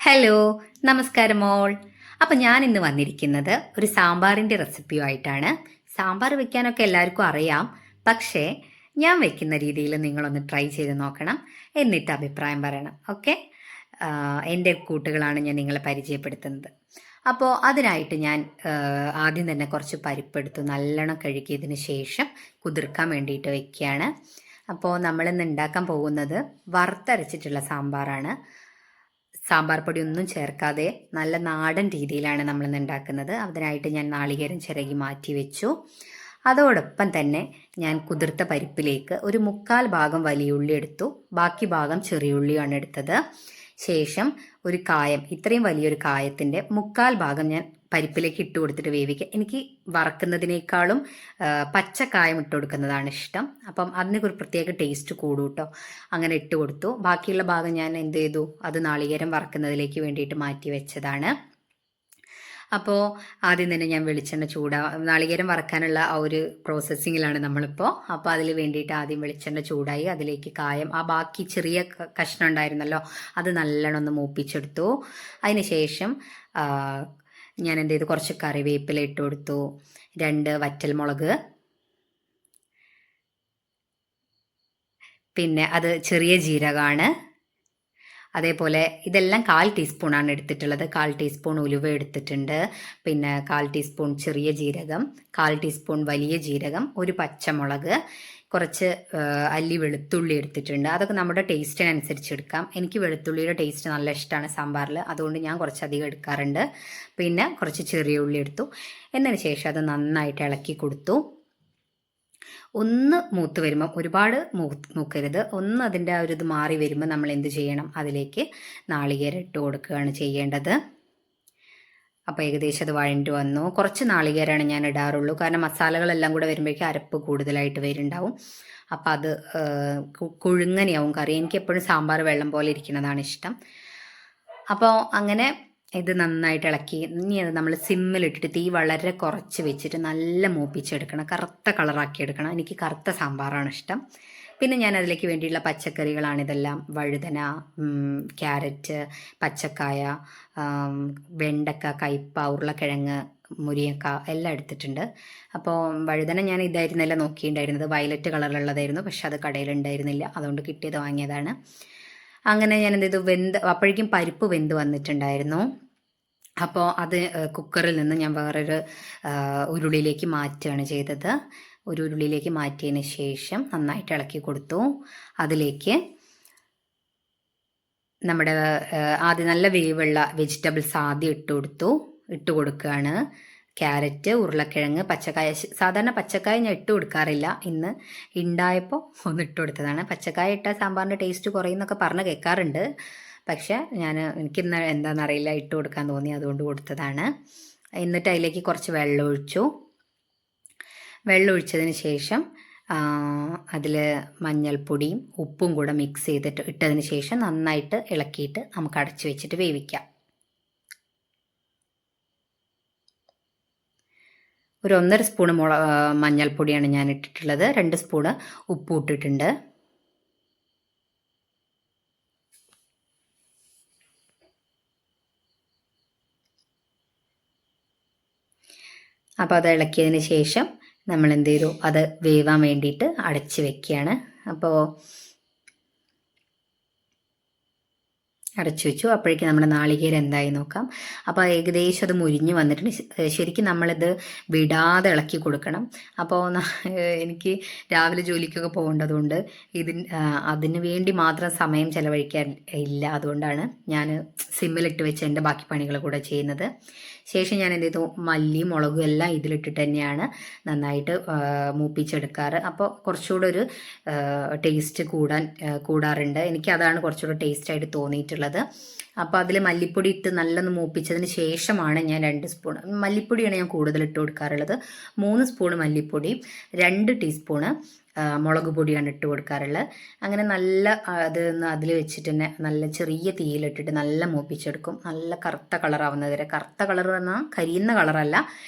Hello, നമസ്കാരം മോൾ. അപ്പം ഞാൻ ഇന്ന് വന്നിരിക്കുന്നത് ഒരു സാമ്പാറിൻ്റെ റെസിപ്പിയുമായിട്ടാണ്. സാമ്പാർ വെക്കാനൊക്കെ എല്ലാവർക്കും അറിയാം, പക്ഷേ ഞാൻ വെക്കുന്ന രീതിയിൽ നിങ്ങളൊന്ന് ട്രൈ ചെയ്ത് നോക്കണം, എന്നിട്ട് അഭിപ്രായം പറയണം. ഓക്കെ? എൻ്റെ കൂട്ടുകളാണ് ഞാൻ നിങ്ങളെ പരിചയപ്പെടുത്തുന്നത്. അപ്പോൾ അതിനായിട്ട് ഞാൻ ആദ്യം തന്നെ കുറച്ച് പരിപ്പെടുത്തു നല്ലോണം കഴുകിയതിന് ശേഷം കുതിർക്കാൻ വേണ്ടിയിട്ട് വെക്കുകയാണ്. അപ്പോൾ നമ്മളിന്ന് ഉണ്ടാക്കാൻ പോകുന്നത് വറുത്തരച്ചിട്ടുള്ള സാമ്പാറാണ്. സാമ്പാർ പൊടി ഒന്നും ചേർക്കാതെ നല്ല നാടൻ രീതിയിലാണ് നമ്മളിന്ന് ഉണ്ടാക്കുന്നത്. അതിനായിട്ട് ഞാൻ നാളികേരം ചിരകി മാറ്റി വെച്ചു. അതോടൊപ്പം തന്നെ ഞാൻ കുതിർത്ത പരിപ്പിലേക്ക് ഒരു 1/4 ഭാഗം വലിയ ഉള്ളി എടുത്തു, ബാക്കി ഭാഗം ചെറിയ ഉള്ളിയാണ് എടുത്തത്. ശേഷം ഒരു കായം, ഇത്രയും വലിയൊരു കായത്തിൻ്റെ 1/4 ഭാഗം ഞാൻ പരിപ്പിലേക്ക് ഇട്ട് കൊടുത്തിട്ട് വേവിക്കുക. എനിക്ക് വറക്കുന്നതിനേക്കാളും പച്ചക്കായം ഇട്ട് കൊടുക്കുന്നതാണ് ഇഷ്ടം. അപ്പം അതിന് ഒരു പ്രത്യേക ടേസ്റ്റ് കൂടും കേട്ടോ. അങ്ങനെ ഇട്ട് കൊടുത്തു. ബാക്കിയുള്ള ഭാഗം ഞാൻ എന്ത് ചെയ്തു, അത് നാളികേരം വറക്കുന്നതിലേക്ക് വേണ്ടിയിട്ട് മാറ്റി വെച്ചതാണ്. അപ്പോൾ ആദ്യം തന്നെ ഞാൻ വെളിച്ചെണ്ണ നാളികേരം വറക്കാനുള്ള ആ ഒരു പ്രോസസ്സിങ്ങിലാണ് നമ്മളിപ്പോൾ. അപ്പോൾ അതിൽ വേണ്ടിയിട്ട് ആദ്യം വെളിച്ചെണ്ണ ചൂടായി, അതിലേക്ക് കായം, ആ ബാക്കി ചെറിയ കഷ്ണം ഉണ്ടായിരുന്നല്ലോ, അത് നല്ലോണം ഒന്ന് മൂപ്പിച്ചെടുത്തു. അതിന് ശേഷം ഞാൻ എന്ത് ചെയ്തു, കുറച്ച് കറിവേപ്പില ഇട്ട് കൊടുത്തു, 2 വറ്റൽമുളക്, പിന്നെ അത് ചെറിയ ജീരകമാണ്. അതേപോലെ ഇതെല്ലാം 1/4 ടീസ്പൂണാണ് എടുത്തിട്ടുള്ളത്. 1/4 ടീസ്പൂൺ ഉലുവ എടുത്തിട്ടുണ്ട്, പിന്നെ 1/4 ടീസ്പൂൺ ചെറിയ ജീരകം, 1/4 ടീസ്പൂൺ വലിയ ജീരകം, ഒരു പച്ചമുളക്, കുറച്ച് അല്ലി വെളുത്തുള്ളി എടുത്തിട്ടുണ്ട്. അതൊക്കെ നമ്മുടെ ടേസ്റ്റിനനുസരിച്ച് എടുക്കാം. എനിക്ക് വെളുത്തുള്ളിയുടെ ടേസ്റ്റ് നല്ല ഇഷ്ടമാണ് സാമ്പാറിൽ, അതുകൊണ്ട് ഞാൻ കുറച്ചധികം എടുക്കാറുണ്ട്. പിന്നെ കുറച്ച് ചെറിയ ഉള്ളി എടുത്തു. എന്നതിന് ശേഷം അത് നന്നായിട്ട് ഇളക്കി കൊടുത്തു. ഒന്ന് മൂത്ത് വരുമ്പം, ഒരുപാട് മൂക്കരുത്, ഒന്ന് അതിൻ്റെ ആ ഒരു ഇത് മാറി വരുമ്പോൾ നമ്മൾ എന്ത് ചെയ്യണം, അതിലേക്ക് നാളികേരം ഇട്ട് കൊടുക്കുകയാണ് ചെയ്യേണ്ടത്. അപ്പോൾ ഏകദേശം അത് വഴണ്ട് വന്നു. കുറച്ച് നാളികേരമാണ് ഞാൻ ഇടാറുള്ളൂ, കാരണം മസാലകളെല്ലാം കൂടെ വരുമ്പോഴേക്കും അരപ്പ് കൂടുതലായിട്ട് വരുന്നുണ്ടാവും. അപ്പം അത് കുഴുങ്ങനെയാവും കറി. എനിക്ക് എപ്പോഴും സാമ്പാർ വെള്ളം പോലെ ഇരിക്കുന്നതാണ് ഇഷ്ടം. അപ്പോൾ അങ്ങനെ ഇത് നന്നായിട്ട് ഇളക്കി, ഇനി അത് നമ്മൾ സിമ്മിലിട്ടിട്ട് തീ വളരെ കുറച്ച് വെച്ചിട്ട് നല്ല മൂപ്പിച്ചെടുക്കണം, കറുത്ത കളറാക്കി എടുക്കണം. എനിക്ക് കറുത്ത സാമ്പാറാണ് ഇഷ്ടം. പിന്നെ ഞാൻ അതിലേക്ക് വേണ്ടിയുള്ള പച്ചക്കറികളാണിതെല്ലാം: വഴുതന, ക്യാരറ്റ്, പച്ചക്കായ, വെണ്ടക്ക, കയ്പ, ഉരുളക്കിഴങ്ങ്, മുരിങ്ങക്ക എല്ലാം എടുത്തിട്ടുണ്ട്. അപ്പോൾ വഴുതന ഞാൻ ഇതായിരുന്നല്ല നോക്കിയിട്ടുണ്ടായിരുന്നത്, വയലറ്റ് കളറിലുള്ളതായിരുന്നു, പക്ഷെ അത് കടയിലുണ്ടായിരുന്നില്ല, അതുകൊണ്ട് കിട്ടിയത് വാങ്ങിയതാണ്. അങ്ങനെ ഞാൻ എന്ത് ചെയ്തു, അപ്പോഴേക്കും പരിപ്പ് വെന്ത് വന്നിട്ടുണ്ടായിരുന്നു. അപ്പോൾ അത് കുക്കറിൽ നിന്ന് ഞാൻ വേറൊരു ഉരുളിയിലേക്ക് മാറ്റുകയാണ് ചെയ്തത്. ഒരു ഉരുളിയിലേക്ക് മാറ്റിയതിന് ശേഷം നന്നായിട്ട് ഇളക്കി കൊടുത്തു. അതിലേക്ക് നമ്മുടെ ആദ്യം നല്ല വേവുള്ള വെജിറ്റബിൾസ് ആദ്യം ഇട്ട് കൊടുക്കുകയാണ്. ക്യാരറ്റ്, ഉരുളക്കിഴങ്ങ്, പച്ചക്കായ. സാധാരണ പച്ചക്കായ ഞാൻ ഇട്ട് കൊടുക്കാറില്ല, ഇന്ന് ഉണ്ടായപ്പോൾ ഒന്ന് ഇട്ട് കൊടുത്തതാണ്. പച്ചക്കായ ഇട്ടാൽ സാമ്പാറിൻ്റെ ടേസ്റ്റ് കുറയുന്നൊക്കെ പറഞ്ഞ് കേൾക്കാറുണ്ട്, പക്ഷേ എനിക്കിന്ന് എന്താണെന്നറിയില്ല, ഇട്ട് കൊടുക്കാൻ തോന്നി, അതുകൊണ്ട് കൊടുത്തതാണ്. എന്നിട്ട് അതിലേക്ക് കുറച്ച് വെള്ളം ഒഴിച്ചതിന് ശേഷം അതിൽ മഞ്ഞൾപ്പൊടിയും ഉപ്പും കൂടെ മിക്സ് ചെയ്തിട്ട് ഇട്ടതിന് ശേഷം നന്നായിട്ട് ഇളക്കിയിട്ട് നമുക്ക് അടച്ചു വെച്ചിട്ട് വേവിക്കാം. ഒരു 1.5 സ്പൂണ് മഞ്ഞൾപ്പൊടിയാണ് ഞാൻ ഇട്ടിട്ടുള്ളത്, 2 സ്പൂണ് ഉപ്പും ഇട്ടിട്ടുണ്ട്. അപ്പോൾ അത് ഇളക്കിയതിന് ശേഷം നമ്മൾ എന്ത് ചെയ്തു, അത് വേവാൻ വേണ്ടിയിട്ട് അടച്ച് വെക്കുകയാണ്. അപ്പോൾ അടച്ചു വെച്ചു. അപ്പോഴേക്കും നമ്മുടെ നാളികേരം എന്തായി നോക്കാം. അപ്പോൾ ഏകദേശം അത് മുരിഞ്ഞ് വന്നിട്ടുണ്ട്. ശരിക്കും നമ്മളിത് വിടാതെ ഇളക്കി കൊടുക്കണം. അപ്പോൾ എനിക്ക് രാവിലെ ജോലിക്കൊക്കെ പോകേണ്ടതുകൊണ്ട് അതിന് വേണ്ടി മാത്രം സമയം ചിലവഴിക്കാൻ ഇല്ല, അതുകൊണ്ടാണ് ഞാൻ സിമ്മിലിട്ട് വെച്ച് എൻ്റെ ബാക്കി പണികൾ കൂടെ ചെയ്യുന്നത്. ശേഷം ഞാൻ എന്ത് ചെയ്തു, മല്ലിയും മുളകും എല്ലാം ഇതിലിട്ടിട്ട് തന്നെയാണ് നന്നായിട്ട് മൂപ്പിച്ചെടുക്കാറ്. അപ്പോൾ കുറച്ചുകൂടെ ഒരു ടേസ്റ്റ് കൂടാറുണ്ട്. എനിക്ക് അതാണ് കുറച്ചുകൂടെ ടേസ്റ്റായിട്ട് തോന്നിയിട്ടുള്ളത്. അപ്പോൾ അതിൽ മല്ലിപ്പൊടി ഇട്ട് നല്ലൊന്ന് മൂപ്പിച്ചതിന് ശേഷമാണ് ഞാൻ 2 സ്പൂൺ മല്ലിപ്പൊടിയാണ് ഞാൻ കൂടുതൽ ഇട്ട് കൊടുക്കാറുള്ളത്. 3 സ്പൂൺ മല്ലിപ്പൊടി, 2 ടീസ്പൂണ് മുളക് പൊടിയാണ് ഇട്ട് കൊടുക്കാറുള്ളത്. അങ്ങനെ നല്ല അതിൽ വെച്ചിട്ട് തന്നെ നല്ല ചെറിയ തീയിലിട്ടിട്ട് നല്ല മൂപ്പിച്ചെടുക്കും, നല്ല കറുത്ത കളറാവുന്നത് വരെ. കറുത്ത കളർ പറഞ്ഞാൽ കരിയുന്ന കളറല്ല,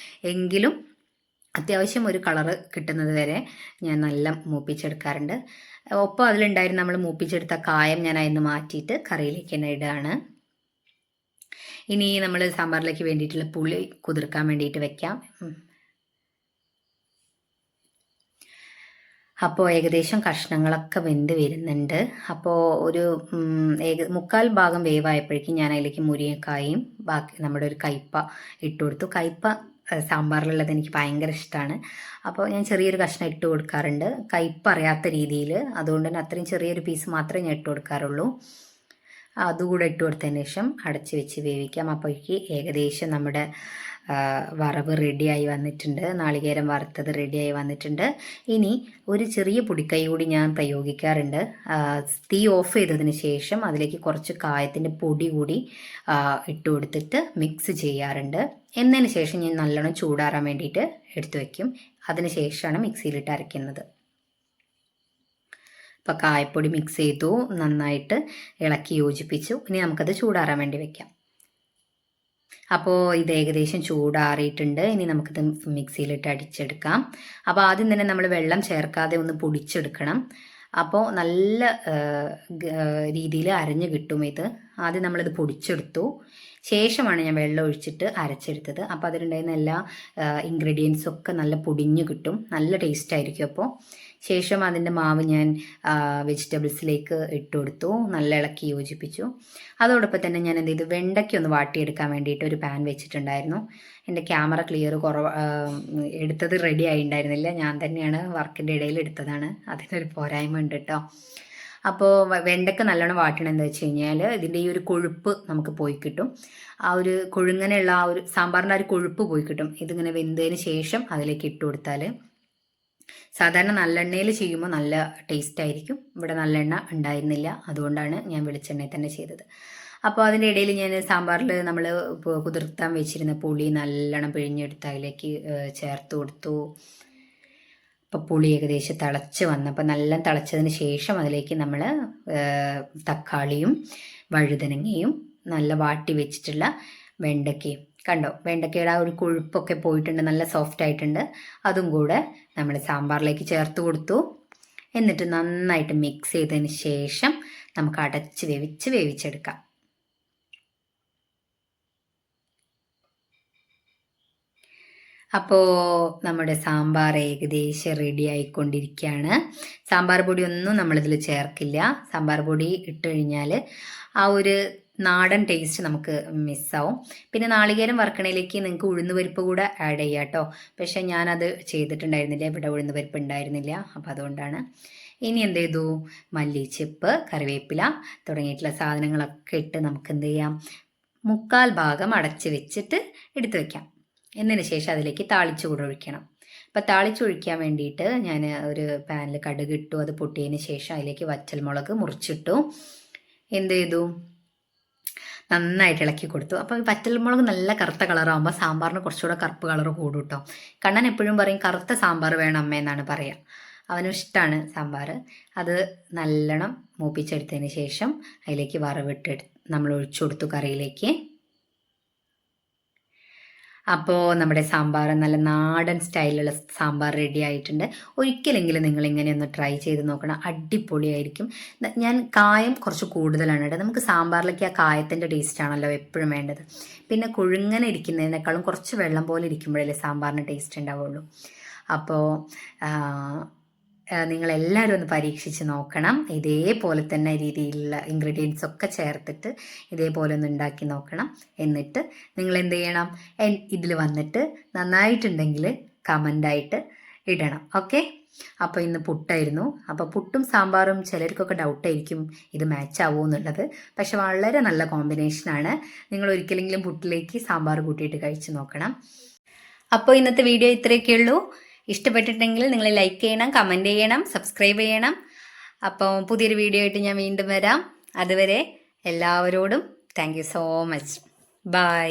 എങ്കിലും അത്യാവശ്യം ഒരു കളറ് കിട്ടുന്നത് വരെ ഞാൻ നല്ല മൂപ്പിച്ചെടുക്കാറുണ്ട്. ഒപ്പം അതിലുണ്ടായിരുന്ന നമ്മൾ മൂപ്പിച്ചെടുത്ത കായം ഞാൻ അതിന് മാറ്റിയിട്ട് കറിയിലേക്ക് തന്നെ ഇടുകയാണ്. ഇനി നമ്മൾ സാമ്പാറിലേക്ക് വേണ്ടിയിട്ടുള്ള പുളി കുതിർക്കാൻ വേണ്ടിയിട്ട് വെക്കാം. അപ്പോൾ ഏകദേശം കഷ്ണങ്ങളൊക്കെ വെന്ത് വരുന്നുണ്ട്. അപ്പോൾ ഒരു 3/4 ഭാഗം വേവായപ്പോഴേക്കും ഞാൻ അതിലേക്ക് മുരിങ്ങക്കായും ബാക്കി നമ്മുടെ ഒരു കയ്പ ഇട്ട് കൊടുത്തു. കയ്പ സാമ്പാറിലുള്ളത് എനിക്ക് ഭയങ്കര ഇഷ്ടമാണ്. അപ്പോൾ ഞാൻ ചെറിയൊരു കഷ്ണം ഇട്ട് കൊടുക്കാറുണ്ട്, കയ്പ അറിയാത്ത രീതിയിൽ. അതുകൊണ്ട് തന്നെ അത്രയും ചെറിയൊരു പീസ് മാത്രമേ ഞാൻ ഇട്ട് കൊടുക്കാറുള്ളൂ. അതുകൂടെ ഇട്ട് കൊടുത്തതിന് ശേഷം അടച്ച് വെച്ച് വേവിക്കാം. അപ്പോഴേക്ക് ഏകദേശം നമ്മുടെ വറവ് റെഡിയായി വന്നിട്ടുണ്ട്, നാളികേരം വറുത്തത് റെഡിയായി വന്നിട്ടുണ്ട്. ഇനി ഒരു ചെറിയ പൊടിക്കൈ കൂടി ഞാൻ പ്രയോഗിക്കാറുണ്ട്. തീ ഓഫ് ചെയ്തതിന് ശേഷം അതിലേക്ക് കുറച്ച് കായത്തിൻ്റെ പൊടി കൂടി ഇട്ട് കൊടുത്തിട്ട് മിക്സ് ചെയ്യാറുണ്ട്. എന്നതിന് ശേഷം ഞാൻ നല്ലോണം ചൂടാറാൻ വേണ്ടിയിട്ട് എടുത്തു വയ്ക്കും. അതിന് ശേഷമാണ് മിക്സിയിലിട്ട് അരയ്ക്കുന്നത്. അപ്പോൾ കായപ്പൊടി മിക്സ് ചെയ്തു, നന്നായിട്ട് ഇളക്കി യോജിപ്പിച്ചു. ഇനി നമുക്കത് ചൂടാറാൻ വേണ്ടി വെക്കാം. അപ്പോൾ ഇത് ഏകദേശം ചൂടാറിയിട്ടുണ്ട്. ഇനി നമുക്കിത് മിക്സിയിലിട്ട് അടിച്ചെടുക്കാം. അപ്പോൾ ആദ്യം തന്നെ നമ്മൾ വെള്ളം ചേർക്കാതെ ഒന്ന് പൊടിച്ചെടുക്കണം. അപ്പോൾ നല്ല രീതിയിൽ അരഞ്ഞു കിട്ടും ഇത്. ആദ്യം നമ്മളിത് പൊടിച്ചെടുത്തു, ശേഷമാണ് ഞാൻ വെള്ളം ഒഴിച്ചിട്ട് അരച്ചെടുത്തത്. അപ്പോൾ അതിലുണ്ടായിരുന്ന എല്ലാ ഇൻഗ്രീഡിയൻസും ഒക്കെ നല്ല പൊടിഞ്ഞു കിട്ടും, നല്ല ടേസ്റ്റ് ആയിരിക്കും. അപ്പോൾ ശേഷം അതിൻ്റെ മാവ് ഞാൻ വെജിറ്റബിൾസിലേക്ക് ഇട്ട് കൊടുത്തു, നല്ല ഇളക്കി യോജിപ്പിച്ചു. അതോടൊപ്പം തന്നെ ഞാൻ എന്ത് ചെയ്തു, വെണ്ടയ്ക്ക ഒന്ന് വാട്ടിയെടുക്കാൻ വേണ്ടിയിട്ട് ഒരു പാൻ വെച്ചിട്ടുണ്ടായിരുന്നു. എൻ്റെ ക്യാമറ ക്ലിയർ എടുത്തത് റെഡി ആയിട്ടുണ്ടായിരുന്നില്ല, ഞാൻ തന്നെയാണ് വർക്കിൻ്റെ ഇടയിൽ എടുത്തതാണ്, അതിനൊരു പോരായ്മ ഉണ്ട് കേട്ടോ. അപ്പോൾ വെണ്ടയ്ക്ക നല്ലോണം വാട്ടണം എന്താ വെച്ച് കഴിഞ്ഞാൽ ഇതിൻ്റെ ഈ ഒരു കൊഴുപ്പ് നമുക്ക് പോയി കിട്ടും. ആ ഒരു കൊഴുങ്ങനെയുള്ള ആ ഒരു സാമ്പാറിൻ്റെ ആ ഒരു കൊഴുപ്പ് പോയി കിട്ടും. ഇതിങ്ങനെ വെന്തതിന് ശേഷം അതിലേക്ക് ഇട്ട് കൊടുത്താൽ, സാധാരണ നല്ലെണ്ണയിൽ ചെയ്യുമ്പോൾ നല്ല ടേസ്റ്റ് ആയിരിക്കും. ഇവിടെ നല്ലെണ്ണ ഉണ്ടായിരുന്നില്ല, അതുകൊണ്ടാണ് ഞാൻ വെളിച്ചെണ്ണയിൽ തന്നെ ചെയ്തത്. അപ്പോൾ അതിൻ്റെ ഇടയിൽ ഞാൻ സാമ്പാറിൽ നമ്മൾ കുതിർത്താൻ വെച്ചിരുന്ന പുളി നല്ലോണം പിഴിഞ്ഞെടുത്ത് അതിലേക്ക് ചേർത്ത് കൊടുത്തു. അപ്പോൾ പുളി ഏകദേശം തിളച്ച് വന്നപ്പോൾ നല്ല തിളച്ചതിന് ശേഷം അതിലേക്ക് നമ്മൾ തക്കാളിയും വഴുതനങ്ങയും നല്ല വാട്ടി വെച്ചിട്ടുള്ള വെണ്ടയ്ക്കയും, കണ്ടോ വെണ്ടയ്ക്കയുടെ ആ ഒരു കൊഴുപ്പൊക്കെ പോയിട്ടുണ്ട്, നല്ല സോഫ്റ്റ് ആയിട്ടുണ്ട്. അതും കൂടെ നമ്മൾ സാമ്പാറിലേക്ക് ചേർത്ത് കൊടുത്തു. എന്നിട്ട് നന്നായിട്ട് മിക്സ് ചെയ്തതിന് ശേഷം നമുക്ക് അടച്ച് വേവിച്ചെടുക്കാം. അപ്പോൾ നമ്മുടെ സാമ്പാർ ഏകദേശം റെഡി ആയിക്കൊണ്ടിരിക്കുകയാണ്. സാമ്പാർ പൊടി ഒന്നും നമ്മളിതിൽ ചേർക്കില്ല. സാമ്പാർ പൊടി ഇട്ട് കഴിഞ്ഞാൽ ആ ഒരു നാടൻ ടേസ്റ്റ് നമുക്ക് മിസ്സാവും. പിന്നെ നാളികേരം വറുക്കണയിലേക്ക് നിങ്ങൾക്ക് ഉഴുന്ന് പരിപ്പ് കൂടെ ആഡ് ചെയ്യാം കേട്ടോ. പക്ഷേ ഞാനത് ചെയ്തിട്ടുണ്ടായിരുന്നില്ല, ഇവിടെ ഉഴുന്ന് പരിപ്പ് ഉണ്ടായിരുന്നില്ല, അപ്പോൾ അതുകൊണ്ടാണ്. ഇനി എന്ത് ചെയ്തു, മല്ലിച്ചെപ്പ്, കറിവേപ്പില തുടങ്ങിയിട്ടുള്ള സാധനങ്ങളൊക്കെ ഇട്ട് നമുക്ക് എന്ത് ചെയ്യാം, 3/4 ഭാഗം അടച്ച് വെച്ചിട്ട് എടുത്തു വയ്ക്കാം. എന്നതിന് ശേഷം അതിലേക്ക് താളിച്ചു കൂടെ ഒഴിക്കണം. അപ്പോൾ താളിച്ചൊഴിക്കാൻ വേണ്ടിയിട്ട് ഞാൻ ഒരു പാനിൽ കടുക് ഇട്ടു. അത് പൊട്ടിയതിന് ശേഷം അതിലേക്ക് വറ്റൽമുളക് മുറിച്ചിട്ടു. എന്ത് ചെയ്തു, നന്നായിട്ട് ഇളക്കി കൊടുത്തു. അപ്പോൾ വറ്റൽമുളക് നല്ല കറുത്ത കളറാകുമ്പോൾ സാമ്പാറിന് കുറച്ചുകൂടെ കറുപ്പ് കളർ കൂടും കേട്ടോ. കണ്ണൻ എപ്പോഴും പറയും കറുത്ത സാമ്പാർ വേണം അമ്മ എന്നാണ് പറയുക, അവനും ഇഷ്ടമാണ് സാമ്പാർ. അത് നല്ലോണം മൂപ്പിച്ചെടുത്തതിന് ശേഷം അതിലേക്ക് വറവിട്ട് നമ്മൾ ഒഴിച്ചു കൊടുത്തു കറിയിലേക്ക്. അപ്പോൾ നമ്മുടെ സാമ്പാർ നല്ല നാടൻ സ്റ്റൈലിലുള്ള സാമ്പാർ റെഡി ആയിട്ടുണ്ട്. ഒരിക്കലെങ്കിലും നിങ്ങളിങ്ങനെ ഒന്ന് ട്രൈ ചെയ്ത് നോക്കണം, അടിപൊളിയായിരിക്കും. ഞാൻ കായം കുറച്ച് കൂടുതലാണ് കേട്ടോ. നമുക്ക് സാമ്പാറിലേക്ക് ആ കായത്തിൻ്റെ ടേസ്റ്റ് ആണല്ലോ എപ്പോഴും വേണ്ടത്. പിന്നെ കൊഴുങ്ങനെ ഇരിക്കുന്നതിനേക്കാളും കുറച്ച് വെള്ളം പോലെ ഇരിക്കുമ്പോഴല്ലേ സാമ്പാറിന് ടേസ്റ്റ് ഉണ്ടാവുള്ളൂ. അപ്പോൾ നിങ്ങളെല്ലാവരും ഒന്ന് പരീക്ഷിച്ച് നോക്കണം. ഇതേപോലെ തന്നെ രീതിയിലുള്ള ഇൻഗ്രീഡിയൻസ് ഒക്കെ ചേർത്തിട്ട് ഇതേപോലെ ഒന്ന് ഉണ്ടാക്കി നോക്കണം. എന്നിട്ട് നിങ്ങൾ എന്ത് ചെയ്യണം, ഇതിൽ വന്നിട്ട് നന്നായിട്ടുണ്ടെങ്കിൽ കമൻ്റായിട്ട് ഇടണം. ഓക്കെ. അപ്പോൾ ഇന്ന് പുട്ടായിരുന്നു. അപ്പോൾ പുട്ടും സാമ്പാറും ചിലർക്കൊക്കെ ഡൗട്ടായിരിക്കും ഇത് മാച്ച് ആവുമോ എന്നുള്ളത്. പക്ഷെ വളരെ നല്ല കോമ്പിനേഷനാണ്. നിങ്ങൾ ഒരിക്കലെങ്കിലും പുട്ടിലേക്ക് സാമ്പാർ കൂട്ടിയിട്ട് കഴിച്ച് നോക്കണം. അപ്പോൾ ഇന്നത്തെ വീഡിയോ ഇത്രയൊക്കെ ഉള്ളൂ. ഇഷ്ടപ്പെട്ടിട്ടുണ്ടെങ്കിൽ നിങ്ങൾ ലൈക്ക് ചെയ്യണം, കമൻറ്റ് ചെയ്യണം, സബ്സ്ക്രൈബ് ചെയ്യണം. അപ്പം പുതിയൊരു വീഡിയോ ആയിട്ട് ഞാൻ വീണ്ടും വരാം. അതുവരെ എല്ലാവരോടും thank you so much. By.